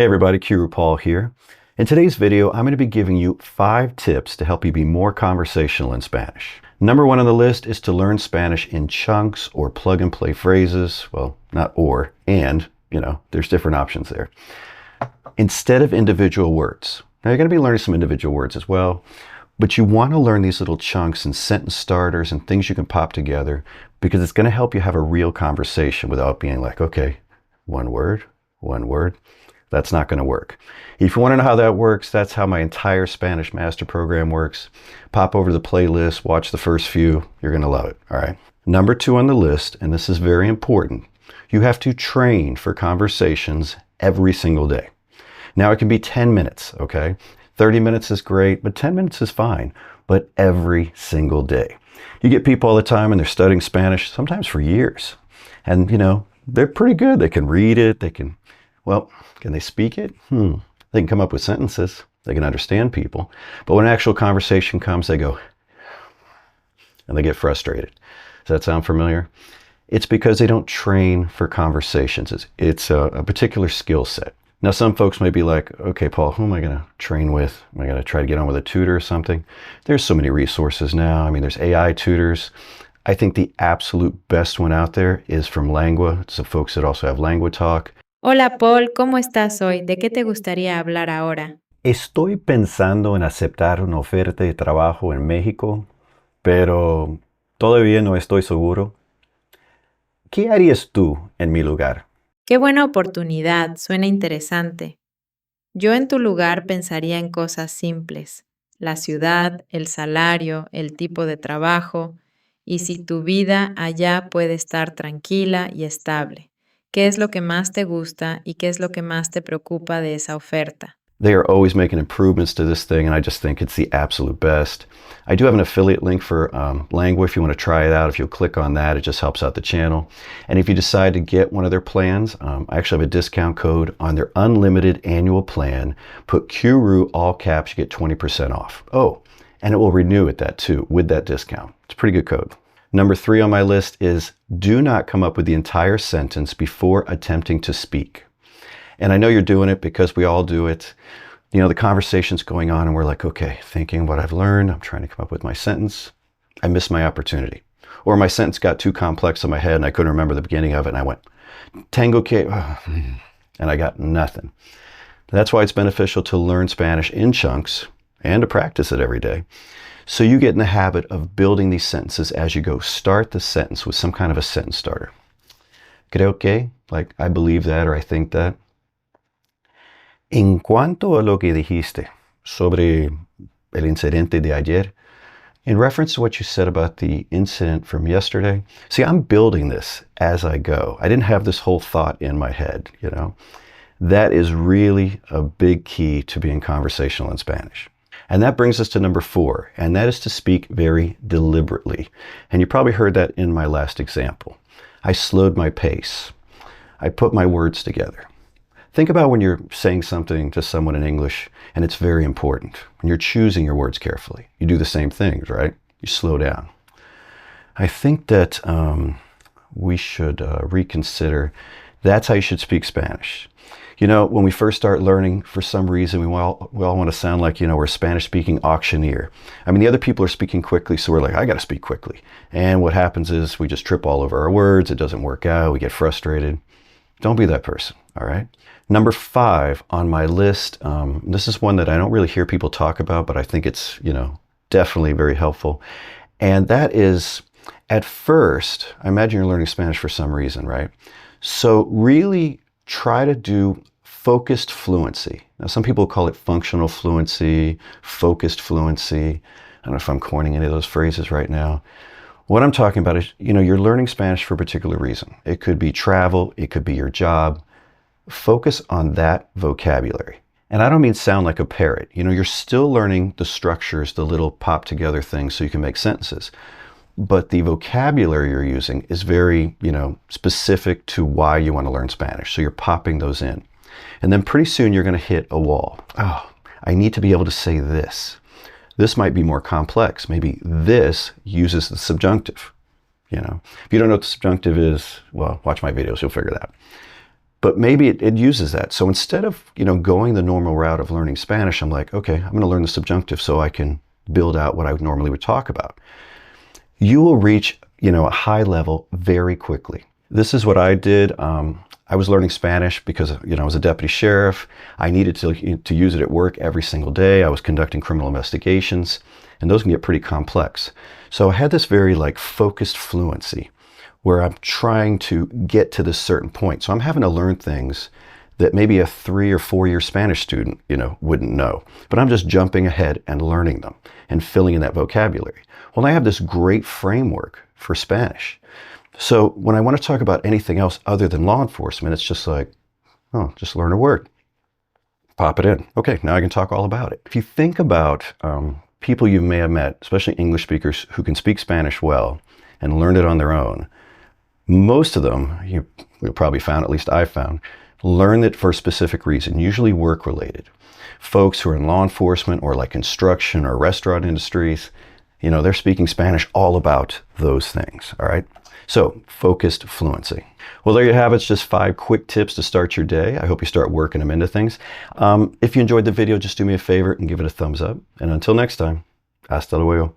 Hey everybody, Qroo here. In today's video, I'm going to be giving you 5 tips to help you be more conversational in Spanish. Number 1 on the list is to learn Spanish in chunks or plug and play phrases. Well, not or, and, there's different options there. Instead of individual words. Now you're going to be learning some individual words as well, but you want to learn these little chunks and sentence starters and things you can pop together because it's going to help you have a real conversation without being like, okay, one word. That's not going to work. If you want to know how that works, that's how my entire Spanish Master Program works. Pop over to the playlist, watch the first few. You're going to love it. All right. Number 2 on the list, and this is very important, you have to train for conversations every single day. Now it can be 10 minutes, okay? 30 minutes is great, but 10 minutes is fine, but every single day. You get people all the time and they're studying Spanish, sometimes for years. And, they're pretty good. They can read it. Can they speak it? They can come up with sentences. They can understand people. But when an actual conversation comes, they go, and they get frustrated. Does that sound familiar? It's because they don't train for conversations. It's a particular skill set. Now, some folks may be like, okay, Paul, who am I going to train with? Am I going to try to get on with a tutor or something? There's so many resources now. I mean, there's AI tutors. I think the absolute best one out there is from LANGUA. It's the folks that also have LANGUA Talk. Hola Paul, ¿cómo estás hoy? ¿De qué te gustaría hablar ahora? Estoy pensando en aceptar una oferta de trabajo en México, pero todavía no estoy seguro. ¿Qué harías tú en mi lugar? Qué buena oportunidad, suena interesante. Yo en tu lugar pensaría en cosas simples, la ciudad, el salario, el tipo de trabajo, y si tu vida allá puede estar tranquila y estable. ¿Qué es lo que más te gusta y qué es lo que más te preocupa de esa oferta? They are always making improvements to this thing, and I just think it's the absolute best. I do have an affiliate link for LANGUA if you want to try it out. If you'll click on that, it just helps out the channel. And if you decide to get one of their plans, I actually have a discount code on their unlimited annual plan. Put Qroo, all caps, you get 20% off. Oh, and it will renew at that too, with that discount. It's a pretty good code. Number 3 on my list is do not come up with the entire sentence before attempting to speak. And I know you're doing it because we all do it. The conversation's going on and we're like, okay, thinking what I've learned, I'm trying to come up with my sentence. I missed my opportunity. Or my sentence got too complex in my head and I couldn't remember the beginning of it and I went, tengo que, and I got nothing. That's why it's beneficial to learn Spanish in chunks and to practice it every day. So you get in the habit of building these sentences as you go. Start the sentence with some kind of a sentence starter. Creo que, like I believe that or I think that. En cuanto a lo que dijiste sobre el incidente de ayer, in reference to what you said about the incident from yesterday, see, I'm building this as I go. I didn't have this whole thought in my head, That is really a big key to being conversational in Spanish. And that brings us to number 4, and that is to speak very deliberately. And you probably heard that in my last example. I slowed my pace. I put my words together. Think about when you're saying something to someone in English and it's very important. When you're choosing your words carefully. You do the same things, right? You slow down. I think that we should reconsider that's how you should speak Spanish. When we first start learning, for some reason, we all want to sound like, we're a Spanish-speaking auctioneer. I mean, the other people are speaking quickly, so we're like, I got to speak quickly. And what happens is we just trip all over our words. It doesn't work out. We get frustrated. Don't be that person, all right? Number 5 on my list, this is one that I don't really hear people talk about, but I think it's, definitely very helpful. And that is, at first, I imagine you're learning Spanish for some reason, right? So really try to do focused fluency. Now, some people call it functional fluency, focused fluency. I don't know if I'm coining any of those phrases right now. What I'm talking about is, you're learning Spanish for a particular reason. It could be travel. It could be your job. Focus on that vocabulary. And I don't mean sound like a parrot. You're still learning the structures, the little pop together things so you can make sentences. But the vocabulary you're using is very, specific to why you want to learn Spanish. So you're popping those in. And then pretty soon you're going to hit a wall. Oh, I need to be able to say this. This might be more complex. Maybe this uses the subjunctive. If you don't know what the subjunctive is, well, watch my videos, you'll figure that out. But maybe it uses that. So instead of, going the normal route of learning Spanish, I'm like, okay, I'm going to learn the subjunctive so I can build out what I normally would talk about. You will reach, a high level very quickly. This is what I did. I was learning Spanish because, I was a deputy sheriff. I needed to use it at work every single day. I was conducting criminal investigations, and those can get pretty complex. So I had this very focused fluency where I'm trying to get to this certain point. So I'm having to learn things that maybe a 3 or 4 year Spanish student, wouldn't know. But I'm just jumping ahead and learning them and filling in that vocabulary. Well, I have this great framework for Spanish. So when I want to talk about anything else other than law enforcement, it's just just learn a word. Pop it in. Okay, now I can talk all about it. If you think about people you may have met, especially English speakers who can speak Spanish well and learned it on their own, most of them, you've probably found, at least I found, learn it for a specific reason, usually work-related. Folks who are in law enforcement or construction or restaurant industries, they're speaking Spanish all about those things, all right? So, focused fluency. Well, there you have it. It's just 5 quick tips to start your day. I hope you start working them into things. If you enjoyed the video, just do me a favor and give it a thumbs up. And until next time, hasta luego.